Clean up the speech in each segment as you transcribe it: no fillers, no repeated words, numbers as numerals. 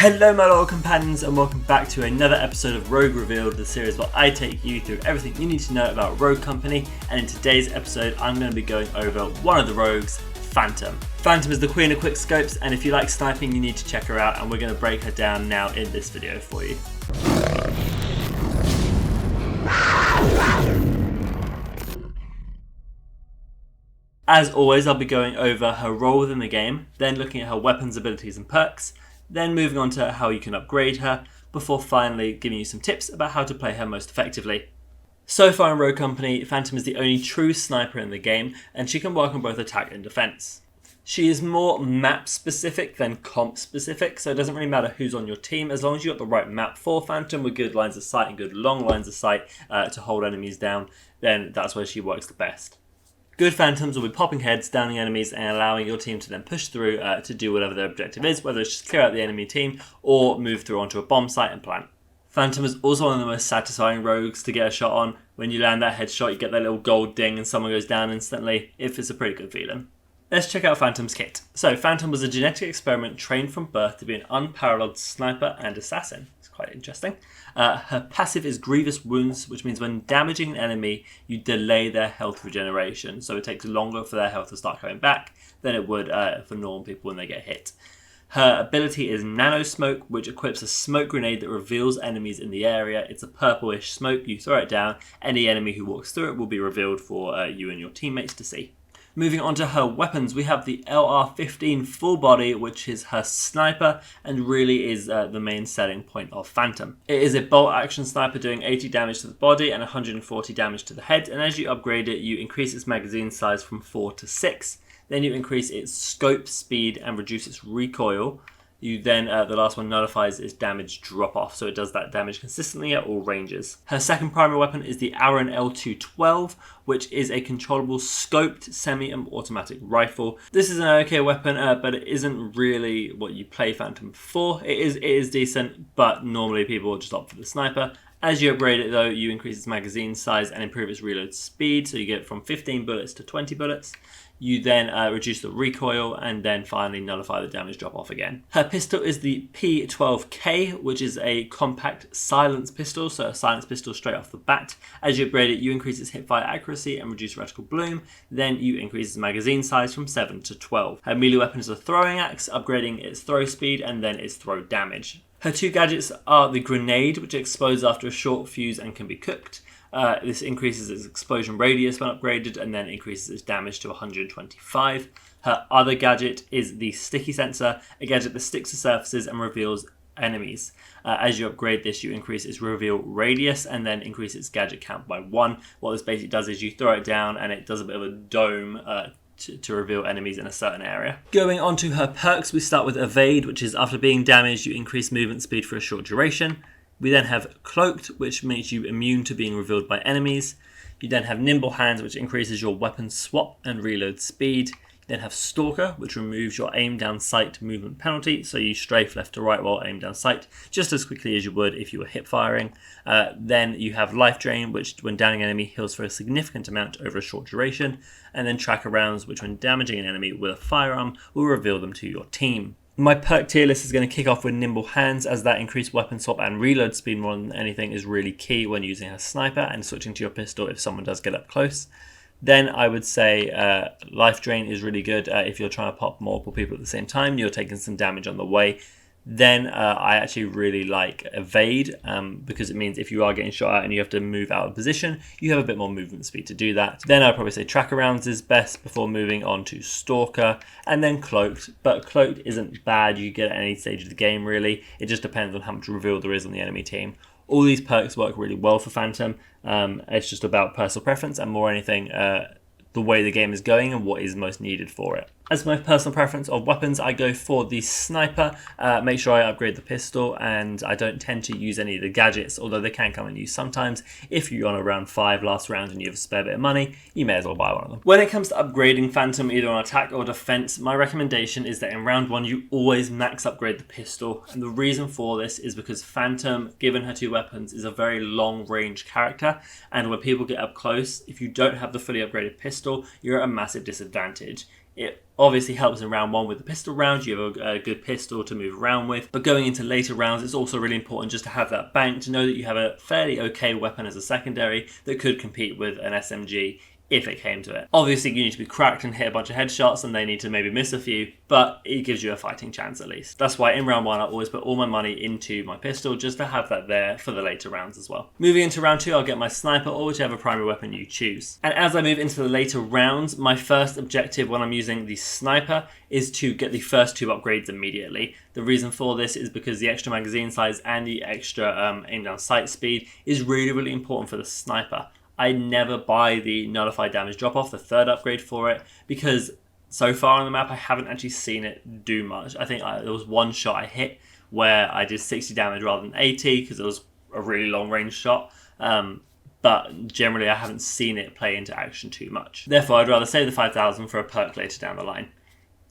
Hello my loyal companions and welcome back to another episode of Rogue Revealed, the series where I take you through everything you need to know about Rogue Company, and in today's episode I'm going to be going over one of the rogues, Phantom. Phantom is the queen of quickscopes, and if you like sniping you need to check her out, and we're going to break her down now in this video for you. As always, I'll be going over her role within the game, then looking at her weapons, abilities and perks, then moving on to how you can upgrade her, before finally giving you some tips about how to play her most effectively. So far in Rogue Company, Phantom is the only true sniper in the game, and she can work on both attack and defense. She is more map specific than comp specific, so it doesn't really matter who's on your team, as long as you've got the right map for Phantom with good lines of sight and good long lines of sight to hold enemies down, then that's where she works the best. Good Phantoms will be popping heads, downing enemies, and allowing your team to then push through to do whatever their objective is, whether it's just clear out the enemy team or move through onto a bomb site and plant. Phantom is also one of the most satisfying rogues to get a shot on. When you land that headshot, you get that little gold ding and someone goes down instantly. It's a pretty good feeling. Let's check out Phantom's kit. So, Phantom was a genetic experiment trained from birth to be an unparalleled sniper and assassin. It's quite interesting. Her passive is Grievous Wounds, which means when damaging an enemy, you delay their health regeneration. So it takes longer for their health to start coming back than it would for normal people when they get hit. Her ability is Nano Smoke, which equips a smoke grenade that reveals enemies in the area. It's a purplish smoke. You throw it down. Any enemy who walks through it will be revealed for you and your teammates to see. Moving on to her weapons, we have the LR-15 full body, which is her sniper and really is the main selling point of Phantom. It is a bolt action sniper doing 80 damage to the body and 140 damage to the head, and as you upgrade it, you increase its magazine size from 4 to 6. Then you increase its scope speed and reduce its recoil. You then, the last one, nullifies its damage drop off, so it does that damage consistently at all ranges. Her second primary weapon is the Aaron L212, which is a controllable scoped semi-automatic rifle. This is an okay weapon, but it isn't really what you play Phantom for. It is decent, but normally people will just opt for the sniper. As you upgrade it though, you increase its magazine size and improve its reload speed, so you get from 15 bullets to 20 bullets. You then reduce the recoil and then finally nullify the damage drop off again. Her pistol is the P12K, which is a compact silence pistol, so a silence pistol straight off the bat. As you upgrade it, you increase its hipfire accuracy and reduce reticle bloom. Then you increase its magazine size from 7 to 12. Her melee weapon is a throwing axe, upgrading its throw speed and then its throw damage. Her two gadgets are the grenade, which explodes after a short fuse and can be cooked. This increases its explosion radius when upgraded and then increases its damage to 125. Her other gadget is the sticky sensor, a gadget that sticks to surfaces and reveals enemies. As you upgrade this, you increase its reveal radius and then increase its gadget count by 1. What this basically does is you throw it down and it does a bit of a dome to reveal enemies in a certain area. Going on to her perks, we start with Evade, which is after being damaged, you increase movement speed for a short duration. We then have Cloaked, which makes you immune to being revealed by enemies. You then have Nimble Hands, which increases your weapon swap and reload speed. You then have Stalker, which removes your aim down sight movement penalty, so you strafe left to right while aim down sight, just as quickly as you would if you were hip firing. Then you have Life Drain, which when downing an enemy heals for a significant amount over a short duration. And then Tracker Rounds, which when damaging an enemy with a firearm will reveal them to your team. My perk tier list is going to kick off with Nimble Hands, as that increased weapon swap and reload speed more than anything is really key when using a sniper and switching to your pistol if someone does get up close. Then I would say Life Drain is really good if you're trying to pop multiple people at the same time, you're taking some damage on the way. Then I actually really like Evade because it means if you are getting shot at and you have to move out of position, you have a bit more movement speed to do that. Then I'd probably say Tracker Rounds is best before moving on to Stalker, and then Cloaked. But Cloaked isn't bad, you get at any stage of the game really. It just depends on how much reveal there is on the enemy team. All these perks work really well for Phantom. It's just about personal preference and more anything the way the game is going and what is most needed for it. As my personal preference of weapons, I go for the sniper. Make sure I upgrade the pistol, and I don't tend to use any of the gadgets, although they can come in use sometimes. If you're on a round 5 last round and you have a spare bit of money, you may as well buy one of them. When it comes to upgrading Phantom either on attack or defense, my recommendation is that in round 1 you always max upgrade the pistol, and the reason for this is because Phantom, given her 2 weapons, is a very long range character, and when people get up close, if you don't have the fully upgraded pistol, you're at a massive disadvantage. It obviously helps in round 1 with the pistol round. You have a good pistol to move around with. But going into later rounds, it's also really important just to have that bank, to know that you have a fairly okay weapon as a secondary that could compete with an SMG if it came to it. Obviously, you need to be cracked and hit a bunch of headshots, and they need to maybe miss a few, but it gives you a fighting chance at least. That's why in round 1, I always put all my money into my pistol, just to have that there for the later rounds as well. Moving into round 2, I'll get my sniper or whichever primary weapon you choose. And as I move into the later rounds, my first objective when I'm using the sniper is to get the first 2 upgrades immediately. The reason for this is because the extra magazine size and the extra aim down sight speed is really, really important for the sniper. I never buy the nullified damage drop off, the 3rd upgrade for it, because so far on the map I haven't actually seen it do much. I think there was one shot I hit where I did 60 damage rather than 80 because it was a really long range shot. But generally I haven't seen it play into action too much. Therefore, I'd rather save the 5,000 for a perk later down the line.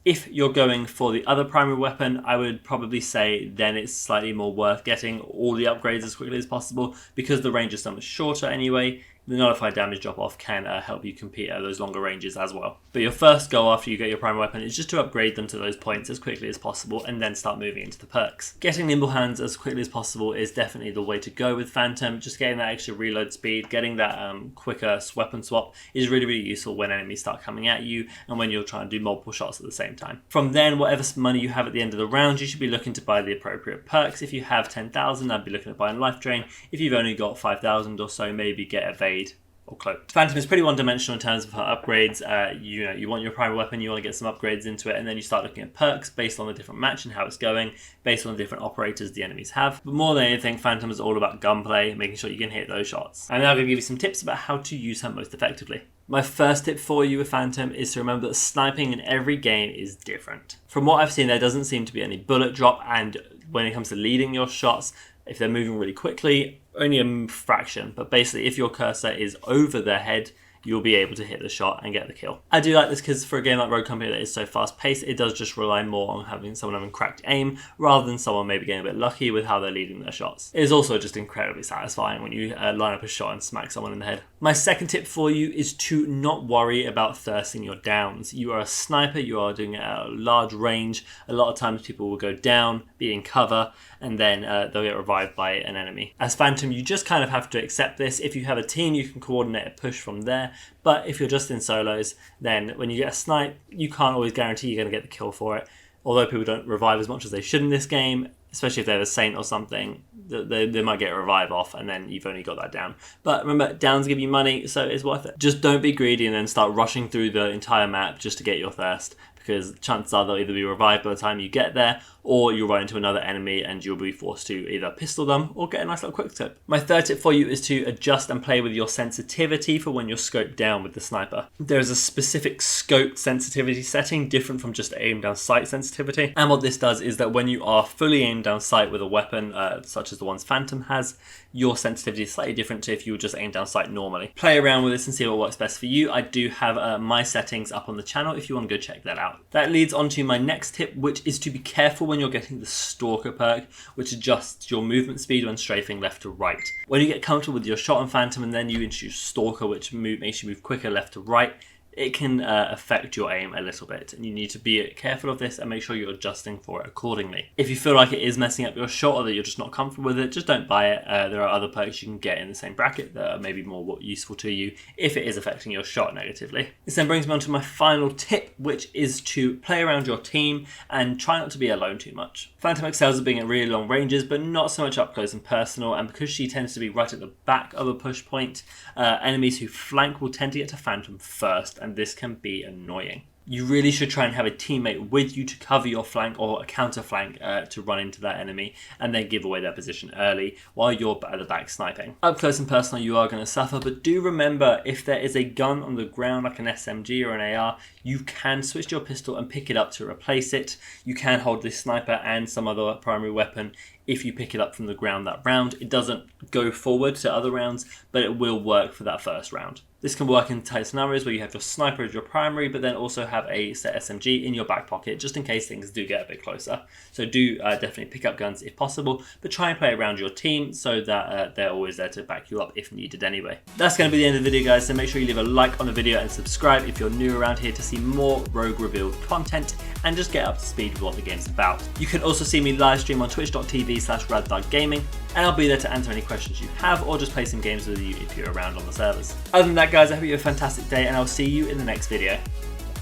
If you're going for the other primary weapon, I would probably say then it's slightly more worth getting all the upgrades as quickly as possible, because the range is so much shorter anyway. The nullified damage drop off can help you compete at those longer ranges as well. But your first goal after you get your primary weapon is just to upgrade them to those points as quickly as possible, and then start moving into the perks. Getting nimble hands as quickly as possible is definitely the way to go with Phantom. Just getting that extra reload speed, getting that quicker weapon swap is really, really useful when enemies start coming at you and when you're trying to do multiple shots at the same time. From then, whatever money you have at the end of the round, you should be looking to buy the appropriate perks. If you have 10,000, I'd be looking at buying Life Drain. If you've only got 5,000 or so, maybe get Evade or Cloaked. Phantom is pretty one-dimensional in terms of her upgrades. You want your primary weapon, you want to get some upgrades into it, and then you start looking at perks based on the different match and how it's going, based on the different operators the enemies have. But more than anything, Phantom is all about gunplay, making sure you can hit those shots. I'm now going to give you some tips about how to use her most effectively. My first tip for you with Phantom is to remember that sniping in every game is different. From what I've seen, there doesn't seem to be any bullet drop, and when it comes to leading your shots, if they're moving really quickly, only a fraction. But basically, if your cursor is over their head, you'll be able to hit the shot and get the kill. I do like this because for a game like Rogue Company that is so fast paced, it does just rely more on having someone having cracked aim rather than someone maybe getting a bit lucky with how they're leading their shots. It is also just incredibly satisfying when you line up a shot and smack someone in the head. My second tip for you is to not worry about thirsting your downs. You are a sniper, you are doing it at a large range. A lot of times people will go down, be in cover, and then they'll get revived by an enemy. As Phantom, you just kind of have to accept this. If you have a team, you can coordinate a push from there. But if you're just in solos, then when you get a snipe, you can't always guarantee you're going to get the kill for it. Although people don't revive as much as they should in this game, especially if they're a Saint or something, they might get a revive off and then you've only got that down. But remember, downs give you money, so it's worth it. Just don't be greedy and then start rushing through the entire map just to get your thirst, because chances are they'll either be revived by the time you get there, or you'll run into another enemy and you'll be forced to either pistol them or get a nice little quick tip. My third tip for you is to adjust and play with your sensitivity for when you're scoped down with the sniper. There is a specific scoped sensitivity setting, different from just aim down sight sensitivity. And what this does is that when you are fully aimed down sight with a weapon, such as the ones Phantom has, your sensitivity is slightly different to if you would just aim down sight normally. Play around with this and see what works best for you. I do have my settings up on the channel if you want to go check that out. That leads on to my next tip, which is to be careful when you're getting the Stalker perk, which adjusts your movement speed when strafing left to right. When you get comfortable with your shot on Phantom and then you introduce Stalker, which makes you move quicker left to right, it can affect your aim a little bit, and you need to be careful of this and make sure you're adjusting for it accordingly. If you feel like it is messing up your shot or that you're just not comfortable with it, just don't buy it. There are other perks you can get in the same bracket that are maybe more useful to you if it is affecting your shot negatively. This then brings me on to my final tip, which is to play around your team and try not to be alone too much. Phantom excels at being at really long ranges, but not so much up close and personal, and because she tends to be right at the back of a push point, enemies who flank will tend to get to Phantom first, and this can be annoying. You really should try and have a teammate with you to cover your flank or a counter flank to run into that enemy and then give away their position early while you're at the back sniping. Up close and personal you are going to suffer, but do remember if there is a gun on the ground like an SMG or an AR, you can switch to your pistol and pick it up to replace it. You can hold this sniper and some other primary weapon if you pick it up from the ground that round. It doesn't go forward to other rounds, but it will work for that first round. This can work in tight scenarios where you have your sniper as your primary, but then also have a set SMG in your back pocket just in case things do get a bit closer. So do definitely pick up guns if possible, but try and play around your team so that they're always there to back you up if needed anyway. That's going to be the end of the video, guys, so make sure you leave a like on the video and subscribe if you're new around here to see more Rogue Revealed content and just get up to speed with what the game's about. You can also see me live stream on twitch.tv/RadDarkGaming, and I'll be there to answer any questions you have or just play some games with you if you're around on the servers. Other than that, guys, I hope you have a fantastic day and I'll see you in the next video.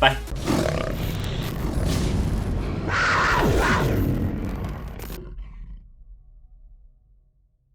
Bye.